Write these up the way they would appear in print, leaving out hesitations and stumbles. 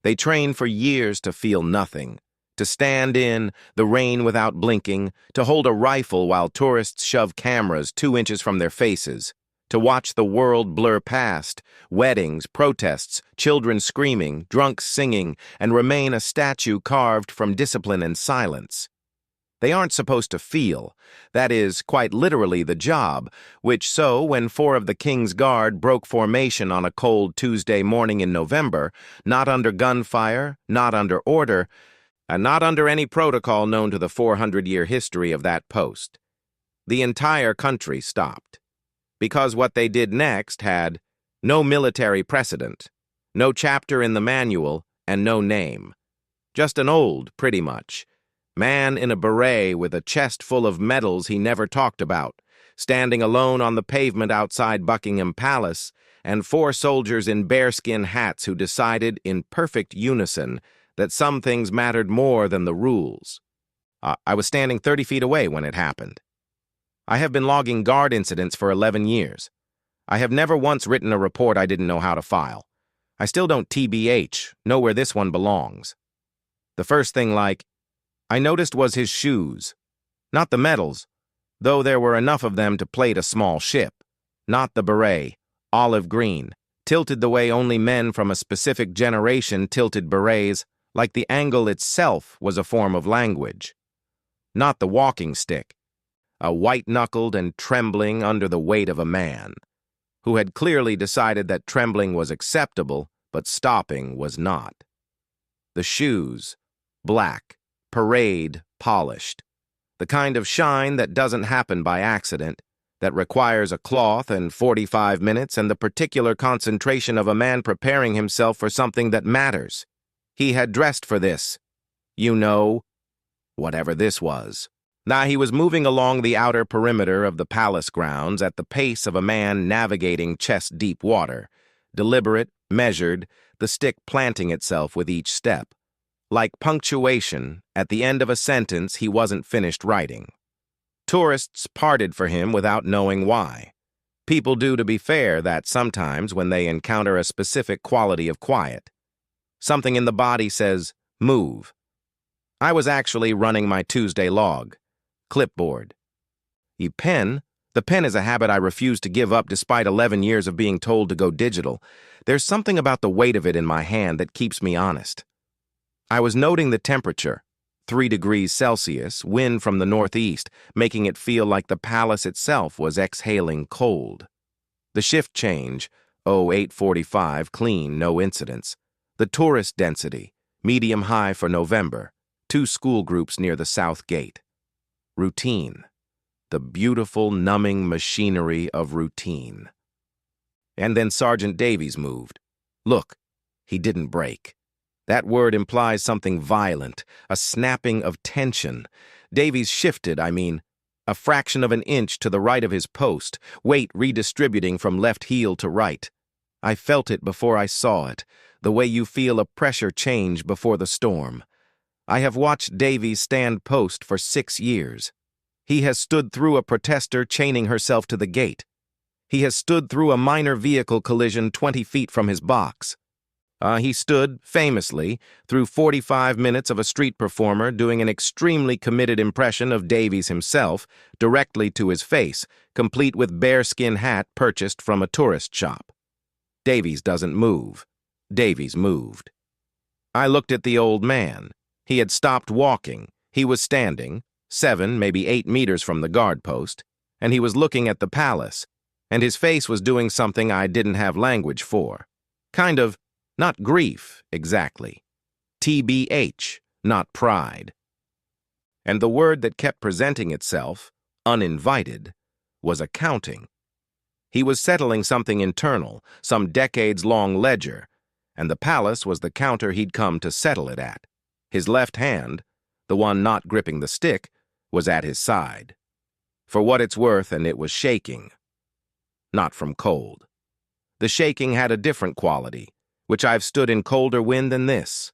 They train for years to feel nothing, to stand in the rain without blinking, to hold a rifle while tourists shove cameras 2 inches from their faces, to watch the world blur past, weddings, protests, children screaming, drunks singing, and remain a statue carved from discipline and silence. They aren't supposed to feel. That is, quite literally, the job, when 4 of the King's Guard broke formation on a cold Tuesday morning in November, not under gunfire, not under order, and not under any protocol known to the 400-year history of that post, the entire country stopped. Because what they did next had no military precedent, no chapter in the manual, and no name. Just an old, pretty much, man in a beret with a chest full of medals he never talked about, standing alone on the pavement outside Buckingham Palace, and 4 soldiers in bearskin hats who decided, in perfect unison, that some things mattered more than the rules. I was standing 30 feet away when it happened. I have been logging guard incidents for 11 years. I have never once written a report I didn't know how to file. I still don't TBH, know where this one belongs. The first thing I noticed was his shoes. Not the medals, though there were enough of them to plate a small ship. Not the beret, olive green, tilted the way only men from a specific generation tilted berets, like the angle itself was a form of language. Not the walking stick, a white-knuckled and trembling under the weight of a man, who had clearly decided that trembling was acceptable, but stopping was not. The shoes, black, parade, polished. The kind of shine that doesn't happen by accident, that requires a cloth and 45 minutes and the particular concentration of a man preparing himself for something that matters. He had dressed for this. Whatever this was. Now he was moving along the outer perimeter of the palace grounds at the pace of a man navigating chest-deep water, deliberate, measured, the stick planting itself with each step. Like punctuation, at the end of a sentence he wasn't finished writing. Tourists parted for him without knowing why. People do, to be fair, that sometimes when they encounter a specific quality of quiet. Something in the body says, move. I was actually running my Tuesday log. Clipboard. The pen is a habit I refuse to give up despite 11 years of being told to go digital. There's something about the weight of it in my hand that keeps me honest. I was noting the temperature, 3 degrees Celsius, wind from the northeast, making it feel like the palace itself was exhaling cold. The shift change, 8:45, clean, no incidents. The tourist density, medium-high for November, 2 school groups near the south gate. Routine. The beautiful, numbing machinery of routine. And then Sergeant Davies moved. Look, he didn't break. That word implies something violent, a snapping of tension. Davies shifted, a fraction of an inch to the right of his post, weight redistributing from left heel to right. I felt it before I saw it, the way you feel a pressure change before the storm. I have watched Davies stand post for 6 years. He has stood through a protester chaining herself to the gate. He has stood through a minor vehicle collision 20 feet from his box. He stood, famously, through 45 minutes of a street performer doing an extremely committed impression of Davies himself, directly to his face, complete with bearskin hat purchased from a tourist shop. Davies doesn't move. Davies moved. I looked at the old man. He had stopped walking. He was standing, 7, maybe 8 meters from the guard post, and he was looking at the palace, and his face was doing something I didn't have language for. Kind of, not grief, exactly. TBH, not pride. And the word that kept presenting itself, uninvited, was accounting. He was settling something internal, some decades-long ledger, and the palace was the counter he'd come to settle it at. His left hand, the one not gripping the stick, was at his side. For what it's worth, and it was shaking. Not from cold. The shaking had a different quality, which I've stood in colder wind than this.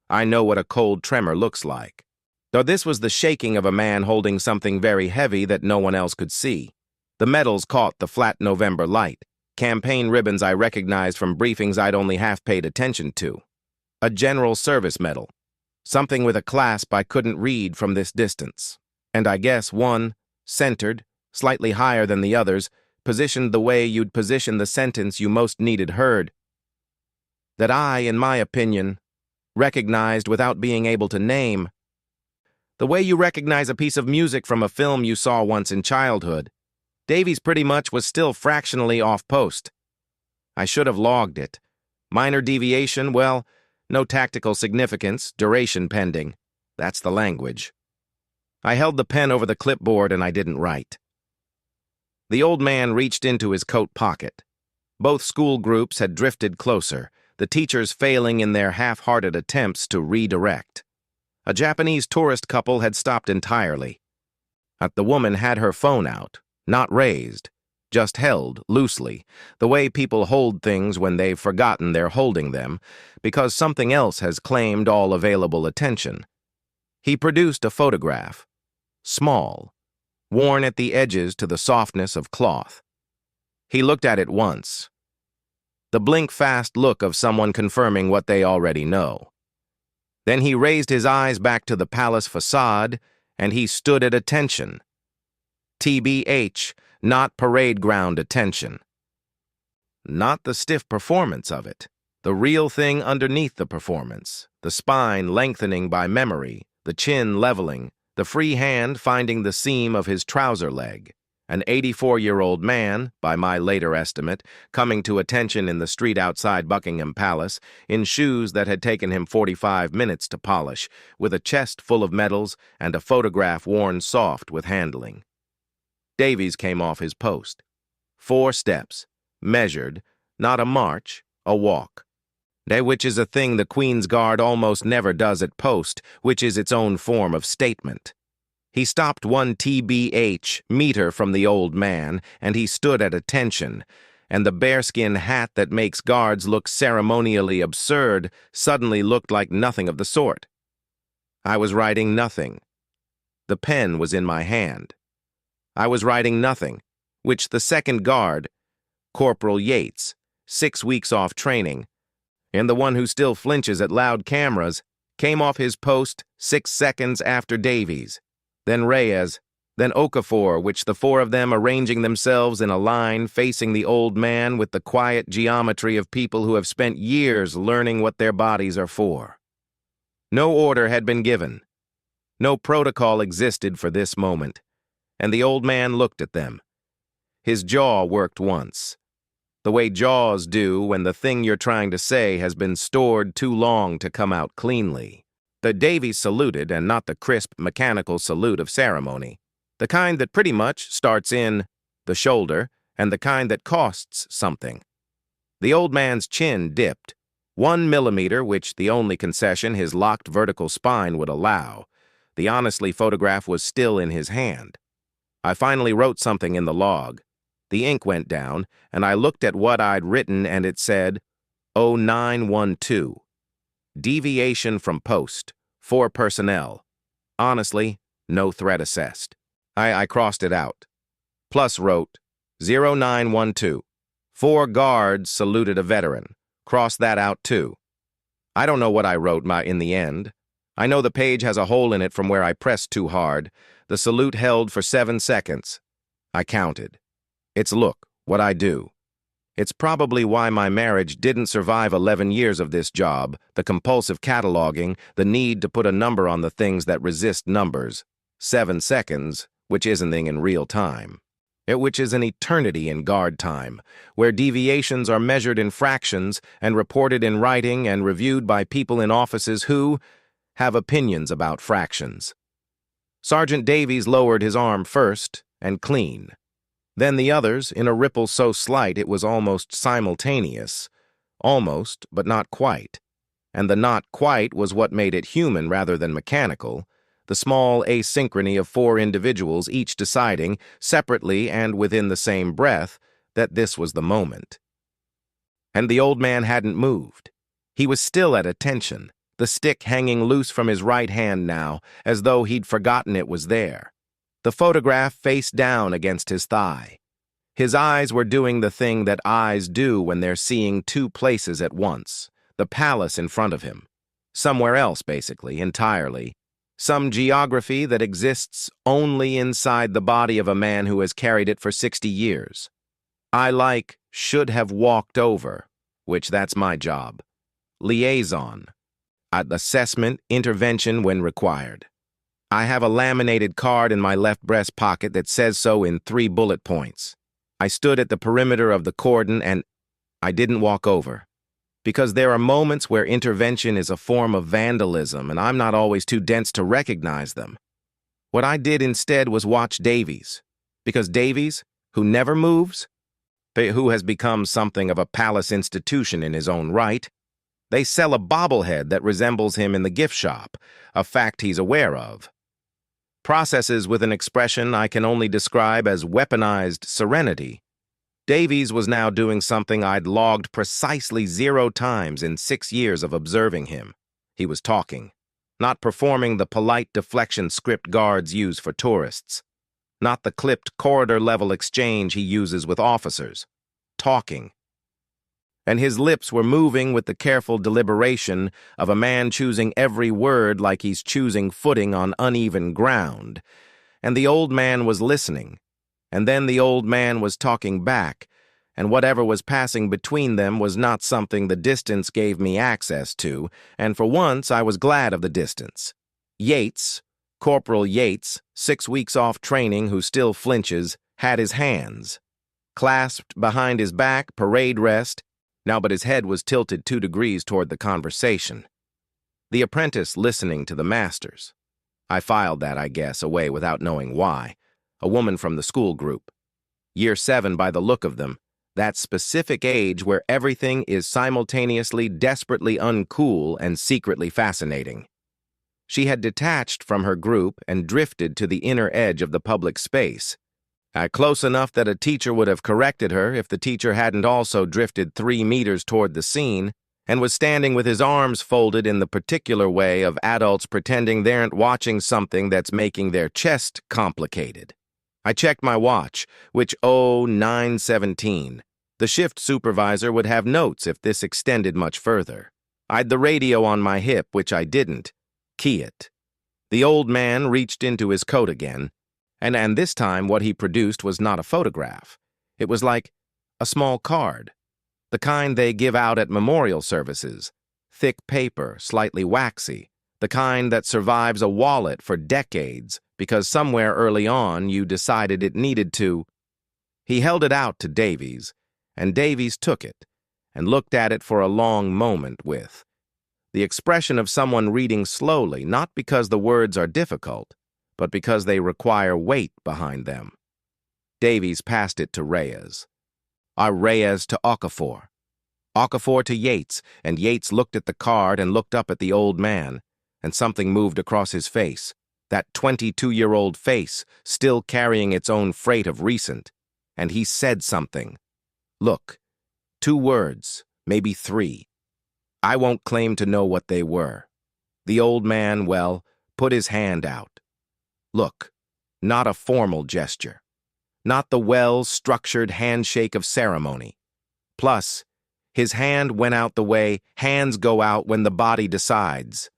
I know what a cold tremor looks like. Though this was the shaking of a man holding something very heavy that no one else could see. The medals caught the flat November light, campaign ribbons I recognized from briefings I'd only half paid attention to. A general service medal. Something with a clasp I couldn't read from this distance. And I guess one, centered, slightly higher than the others, positioned the way you'd position the sentence you most needed heard. That I, in my opinion, recognized without being able to name. The way you recognize a piece of music from a film you saw once in childhood. Davies pretty much was still fractionally off post. I should have logged it. Minor deviation, well, no tactical significance, duration pending. That's the language. I held the pen over the clipboard and I didn't write. The old man reached into his coat pocket. Both school groups had drifted closer, the teachers failing in their half-hearted attempts to redirect. A Japanese tourist couple had stopped entirely. The woman had her phone out, not raised, just held loosely, the way people hold things when they've forgotten they're holding them, because something else has claimed all available attention. He produced a photograph, small, worn at the edges to the softness of cloth. He looked at it once. The blink-fast look of someone confirming what they already know. Then he raised his eyes back to the palace facade, and he stood at attention. TBH, not parade ground attention. Not the stiff performance of it, the real thing underneath the performance, the spine lengthening by memory, the chin leveling, the free hand finding the seam of his trouser leg. An 84-year-old man, by my later estimate, coming to attention in the street outside Buckingham Palace, in shoes that had taken him 45 minutes to polish, with a chest full of medals and a photograph worn soft with handling. Davies came off his post. 4 steps, measured, not a march, a walk. Which is a thing the Queen's Guard almost never does at post, which is its own form of statement. He stopped 1 TBH meter from the old man, and he stood at attention, and the bearskin hat that makes guards look ceremonially absurd suddenly looked like nothing of the sort. I was writing nothing. The pen was in my hand. I was writing nothing, which the second guard, Corporal Yates, 6 weeks off training, and the one who still flinches at loud cameras, came off his post 6 seconds after Davies. Then Reyes, then Okafor, which the 4 of them arranging themselves in a line facing the old man with the quiet geometry of people who have spent years learning what their bodies are for. No order had been given. No protocol existed for this moment, and the old man looked at them. His jaw worked once, the way jaws do when the thing you're trying to say has been stored too long to come out cleanly. The Davies saluted, and not the crisp, mechanical salute of ceremony. The kind that pretty much starts in the shoulder, and the kind that costs something. The old man's chin dipped, 1 millimeter, which the only concession his locked vertical spine would allow. The honestly photograph was still in his hand. I finally wrote something in the log. The ink went down, and I looked at what I'd written, and it said, 0912. Deviation from post, 4 personnel. Honestly, no threat assessed. I crossed it out. Plus wrote, 0912. 4 guards saluted a veteran. Cross that out too. I don't know what I wrote in the end. I know the page has a hole in it from where I pressed too hard. The salute held for 7 seconds. I counted. It's look, what I do. It's probably why my marriage didn't survive 11 years of this job, the compulsive cataloging, the need to put a number on the things that resist numbers. 7 seconds, which isn't in real time. Which is an eternity in guard time, where deviations are measured in fractions and reported in writing and reviewed by people in offices who have opinions about fractions. Sergeant Davies lowered his arm first, and clean. Then the others, in a ripple so slight it was almost simultaneous. Almost, but not quite. And the not quite was what made it human rather than mechanical, the small asynchrony of 4 individuals each deciding, separately and within the same breath, that this was the moment. And the old man hadn't moved. He was still at attention, the stick hanging loose from his right hand now, as though he'd forgotten it was there. The photograph face down against his thigh. His eyes were doing the thing that eyes do when they're seeing 2 places at once, the palace in front of him, Somewhere else, basically, entirely. Some geography that exists only inside the body of a man who has carried it for 60 years. I should have walked over, which that's my job. Liaison. Assessment, intervention when required. I have a laminated card in my left breast pocket that says so in 3 bullet points. I stood at the perimeter of the cordon and I didn't walk over. Because there are moments where intervention is a form of vandalism and I'm not always too dense to recognize them. What I did instead was watch Davies. Because Davies, who never moves, who has become something of a palace institution in his own right, they sell a bobblehead that resembles him in the gift shop, a fact he's aware of. Processes with an expression I can only describe as weaponized serenity. Davies was now doing something I'd logged precisely 0 times in 6 years of observing him. He was talking, not performing the polite deflection script guards use for tourists, not the clipped corridor-level exchange he uses with officers. Talking. And his lips were moving with the careful deliberation of a man choosing every word like he's choosing footing on uneven ground. And the old man was listening. And then the old man was talking back, and whatever was passing between them was not something the distance gave me access to, and for once I was glad of the distance. Yates, Corporal Yates, 6 weeks off training who still flinches, had his hands clasped behind his back, parade rest, now but his head was tilted 2 degrees toward the conversation. The apprentice listening to the masters. I filed that, I guess, away without knowing why. A woman from the school group. Year 7 by the look of them, that specific age where everything is simultaneously desperately uncool and secretly fascinating. She had detached from her group and drifted to the inner edge of the public space. Close enough that a teacher would have corrected her if the teacher hadn't also drifted 3 meters toward the scene and was standing with his arms folded in the particular way of adults pretending they aren't watching something that's making their chest complicated. I checked my watch, which 9:17. The shift supervisor would have notes if this extended much further. I'd the radio on my hip, which I didn't. Key it. The old man reached into his coat again, and this time what he produced was not a photograph. It was like a small card, the kind they give out at memorial services, thick paper, slightly waxy, the kind that survives a wallet for decades because somewhere early on you decided it needed to. He held it out to Davies, and Davies took it and looked at it for a long moment with the expression of someone reading slowly, not because the words are difficult, but because they require weight behind them. Davies passed it to Reyes. Reyes to Okafor. Okafor to Yates, and Yates looked at the card and looked up at the old man, and something moved across his face, that 22-year-old face still carrying its own freight of recent, and he said something. Look, 2 words, maybe 3. I won't claim to know what they were. The old man, well, put his hand out. Look, not a formal gesture. Not the well-structured handshake of ceremony. Plus, his hand went out the way hands go out when the body decides.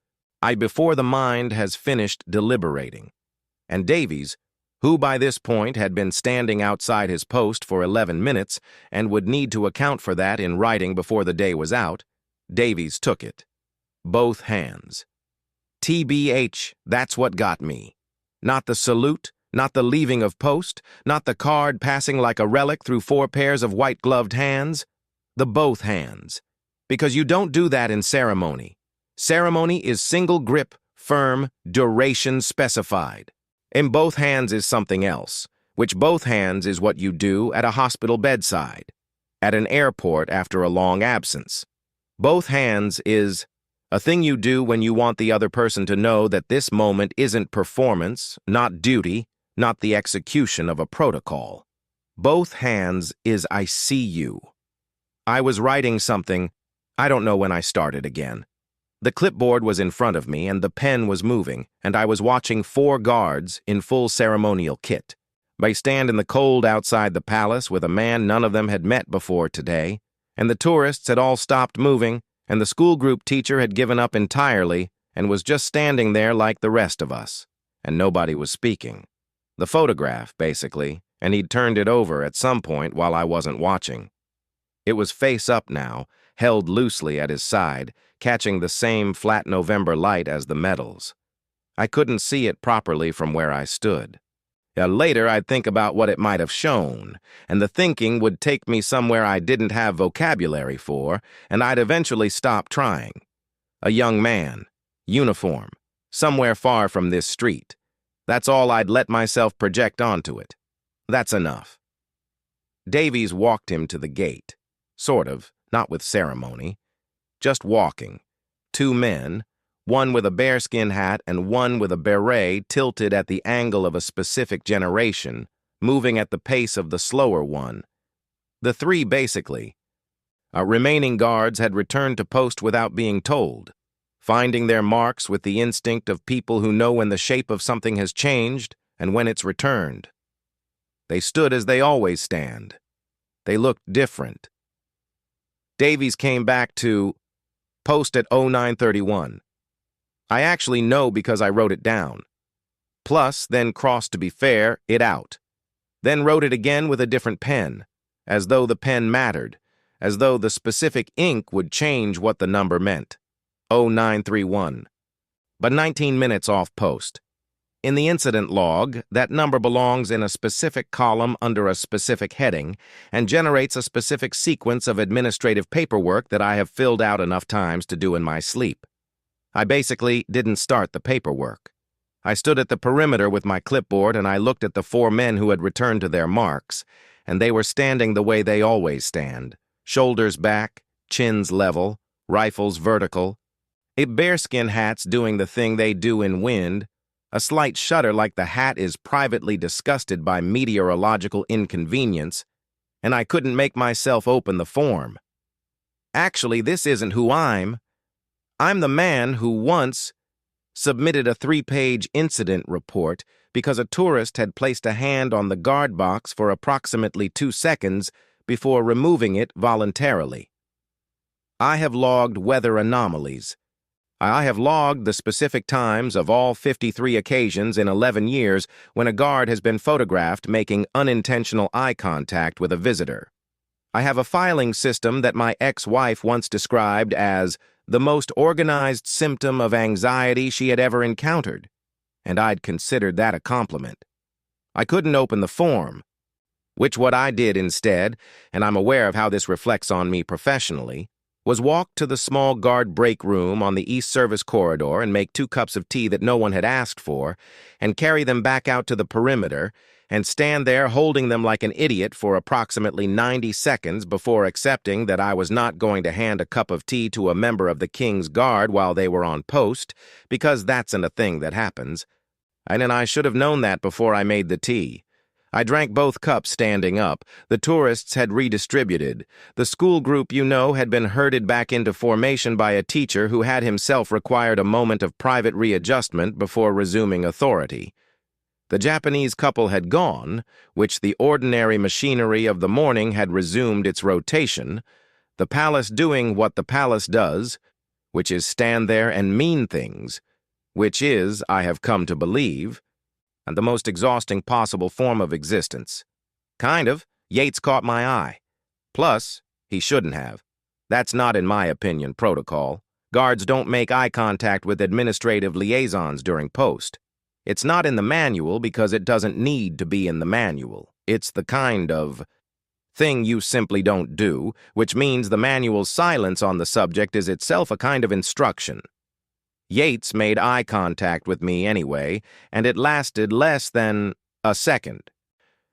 Before the mind has finished deliberating. And Davies, who by this point had been standing outside his post for 11 minutes and would need to account for that in writing before the day was out, Davies took it. Both hands. TBH, that's what got me. Not the salute, not the leaving of post, not the card passing like a relic through 4 pairs of white-gloved hands. The both hands. Because you don't do that in ceremony. Ceremony is single grip, firm, duration specified. In both hands is something else, which both hands is what you do at a hospital bedside, at an airport after a long absence. Both hands is a thing you do when you want the other person to know that this moment isn't performance, not duty, not the execution of a protocol. Both hands is I see you. I was writing something, I don't know when I started again. The clipboard was in front of me and the pen was moving, and I was watching 4 guards in full ceremonial kit. They stand in the cold outside the palace with a man none of them had met before today, and the tourists had all stopped moving, and the school group teacher had given up entirely and was just standing there like the rest of us, and nobody was speaking. The photograph, basically, and he'd turned it over at some point while I wasn't watching. It was face up now, held loosely at his side, catching the same flat November light as the medals. I couldn't see it properly from where I stood. Later, I'd think about what it might have shown, and the thinking would take me somewhere I didn't have vocabulary for, and I'd eventually stop trying. A young man, uniform, somewhere far from this street. That's all I'd let myself project onto it. That's enough. Davies walked him to the gate. Sort of, not with ceremony. Just walking. Two men, one with a bearskin hat and one with a beret tilted at the angle of a specific generation, moving at the pace of the slower one. The three, basically. Our remaining guards had returned to post without being told, finding their marks with the instinct of people who know when the shape of something has changed and when it's returned. They stood as they always stand. They looked different. Davies came back to post at 0931. I actually know because I wrote it down. Plus, then crossed to be fair, it out. Then wrote it again with a different pen, as though the pen mattered, as though the specific ink would change what the number meant. 0931. But 19 minutes off post. In the incident log, that number belongs in a specific column under a specific heading and generates a specific sequence of administrative paperwork that I have filled out enough times to do in my sleep. I basically didn't start the paperwork. I stood at the perimeter with my clipboard and I looked at the four men who had returned to their marks, and they were standing the way they always stand, shoulders back, chins level, rifles vertical, bearskin hats doing the thing they do in wind, a slight shudder like the hat is privately disgusted by meteorological inconvenience, and I couldn't make myself open the form. Actually, this isn't who I'm the man who once submitted a 3-page incident report because a tourist had placed a hand on the guard box for approximately 2 seconds before removing it voluntarily. I have logged weather anomalies. I have logged the specific times of all 53 occasions in 11 years when a guard has been photographed making unintentional eye contact with a visitor. I have a filing system that my ex-wife once described as the most organized symptom of anxiety she had ever encountered, and I'd considered that a compliment. I couldn't open the form, which what I did instead, and I'm aware of how this reflects on me professionally, was walk to the small guard break room on the East Service corridor and make 2 cups of tea that no one had asked for, and carry them back out to the perimeter, and stand there holding them like an idiot for approximately 90 seconds before accepting that I was not going to hand a cup of tea to a member of the King's Guard while they were on post, because that's a thing that happens. And I should have known that before I made the tea. I drank both cups standing up. The tourists had redistributed. The school group, had been herded back into formation by a teacher who had himself required a moment of private readjustment before resuming authority. The Japanese couple had gone, which the ordinary machinery of the morning had resumed its rotation, the palace doing what the palace does, which is stand there and mean things, which is, I have come to believe, and the most exhausting possible form of existence. Kind of, Yates caught my eye. Plus, he shouldn't have. That's not, in my opinion, protocol. Guards don't make eye contact with administrative liaisons during post. It's not in the manual because it doesn't need to be in the manual. It's the kind of thing you simply don't do, which means the manual's silence on the subject is itself a kind of instruction. Yates made eye contact with me anyway, and it lasted less than a second.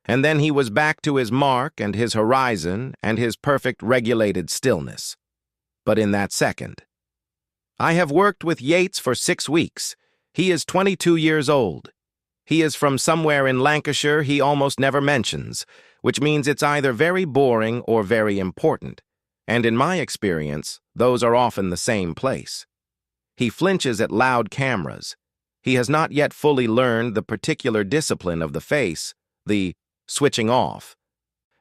And then he was back to his mark and his horizon and his perfect regulated stillness. But in that second. I have worked with Yates for 6 weeks. He is 22 years old. He is from somewhere in Lancashire he almost never mentions, which means it's either very boring or very important. And in my experience, those are often the same place. He flinches at loud cameras. He has not yet fully learned the particular discipline of the face, the switching off.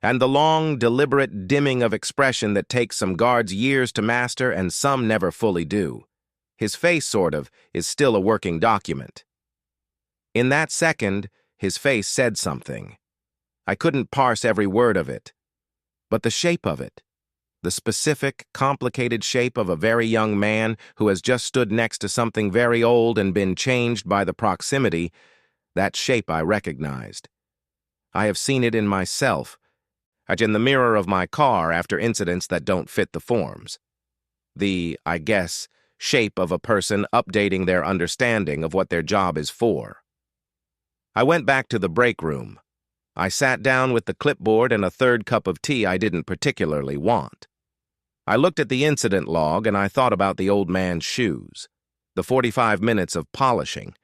and the long, deliberate dimming of expression that takes some guards years to master and some never fully do. His face, sort of, is still a working document. In that second, his face said something. I couldn't parse every word of it, but the shape of it, the specific, complicated shape of a very young man who has just stood next to something very old and been changed by the proximity, that shape I recognized. I have seen it in myself, in the mirror of my car after incidents that don't fit the forms. The, I guess, shape of a person updating their understanding of what their job is for. I went back to the break room. I sat down with the clipboard and a third cup of tea I didn't particularly want. I looked at the incident log and I thought about the old man's shoes, the 45 minutes of polishing,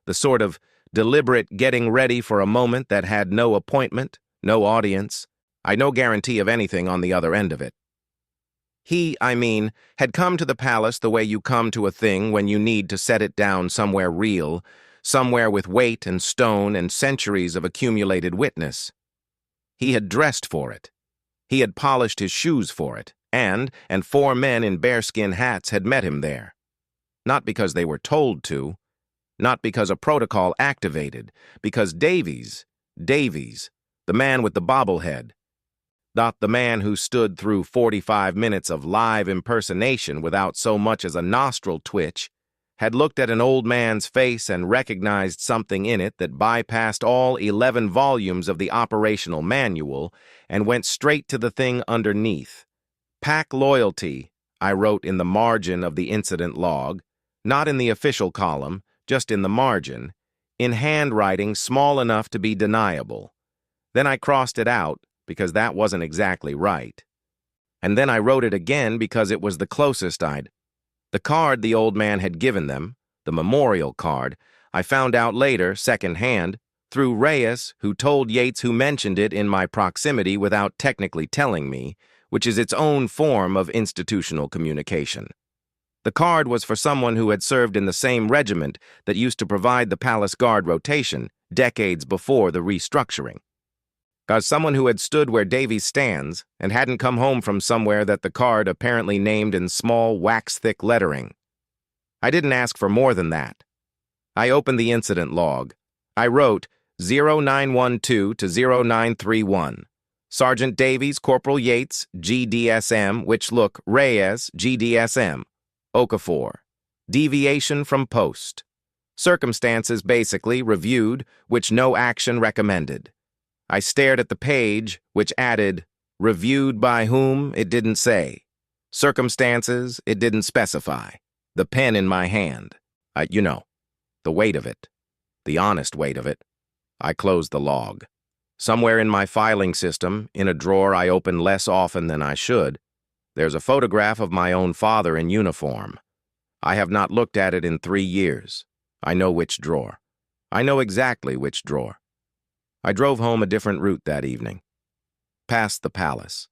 the sort of deliberate getting ready for a moment that had no appointment, no audience, no guarantee of anything on the other end of it. He, had come to the palace the way you come to a thing when you need to set it down somewhere real, somewhere with weight and stone and centuries of accumulated witness. He had dressed for it. He had polished his shoes for it, and 4 men in bearskin hats had met him there. Not because they were told to, not because a protocol activated, because Davies, the man with the bobblehead, not the man who stood through 45 minutes of live impersonation without so much as a nostril twitch, had looked at an old man's face and recognized something in it that bypassed all 11 volumes of the operational manual and went straight to the thing underneath. Pack loyalty, I wrote in the margin of the incident log, not in the official column, just in the margin, in handwriting small enough to be deniable. Then I crossed it out, because that wasn't exactly right. And then I wrote it again because it was the closest I'd. The card the old man had given them, the memorial card, I found out later, secondhand, through Reyes, who told Yates who mentioned it in my proximity without technically telling me, which is its own form of institutional communication. The card was for someone who had served in the same regiment that used to provide the palace guard rotation decades before the restructuring. Someone who had stood where Davies stands and hadn't come home from somewhere that the card apparently named in small, wax-thick lettering. I didn't ask for more than that. I opened the incident log. I wrote 0912 to 0931. Sergeant Davies, Corporal Yates, GDSM, which look Reyes, GDSM, Okafor. Deviation from post. Circumstances basically reviewed, which no action recommended. I stared at the page, which added, reviewed by whom, it didn't say. Circumstances, it didn't specify. The pen in my hand. The weight of it. The honest weight of it. I closed the log. Somewhere in my filing system, in a drawer I open less often than I should, there's a photograph of my own father in uniform. I have not looked at it in 3 years. I know which drawer. I know exactly which drawer. I drove home a different route that evening. Past the palace.